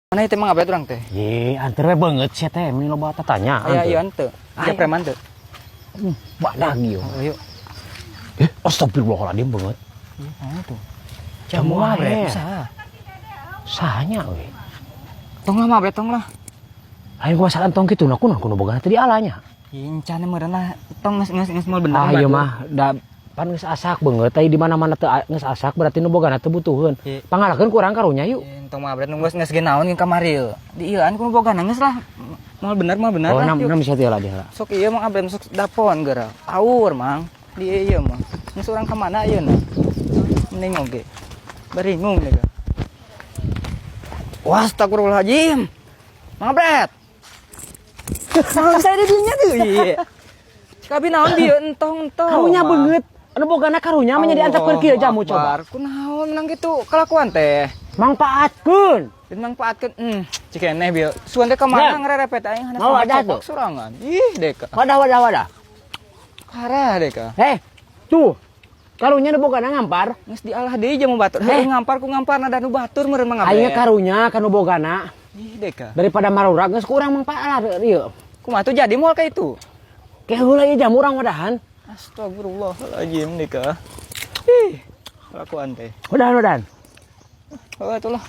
Mana itu emang apa itu orang teh? Ye, anter we beungeut sia teh, mending loba tanya. Aya ieu henteu. Aya preman teu. Badag ieu. Ayo. Astagfirullahaladzim beungeut. Nah itu. Jamu bre. wae. Saha? Sahanya we. Tong lah mah bre tong lah. Ayo gua saran tong kitu kunaon kuno boga teh di alanya. Incan meureun lah tong geus moal bener. Ah ieu mah da pan geus asak beungeut teh di mana-mana teu geus asak berarti nu bogana teu butuheun. Pangalakeun kurang karunya yuk. Tong mah bre geus ge naon ke kamari. Di ieu an kuno bogana geus lah. Moal bener lah. Oh, nam bisa teh lah dia. Sok ieu mah abem sok dapon geura. Aur mang. Di ieu mah. Geus urang ka mana ayeuna? Mending oge. Beringung deh. Wah, astagfirullahaladzim. Mang Bret. Mang saya didinya tuh iya. Kabi naon dieu entong. Karunya beungeut. Anu bogana karunya mah nya diantepkeun kieu jamu coba. Kunaon menang kitu kelakuan teh. Mangpaatkeun. Dan mangpaatkeun cikeneh bieu. Suan teh ka mana ngarerepet aing mau ada tuh sorangan. Ih, deka. Wadah. Parah deka. Tuh. Karunya nu bogana ngampar. Geus dialah deui jamu batur. Heuh ngampar ku ngamparna da nu batur meureun mah Aya karunya kanu bogana. Ih, deka. Daripada marurag geus kurang mangpaat ieu. Kumaha tuh jadi moal ka itu? Kayak heula ieu jamu urang wadahan. Astagfirullahaladzim deka. Ih, kelakuan teh. Wadahan. Oh, itulah.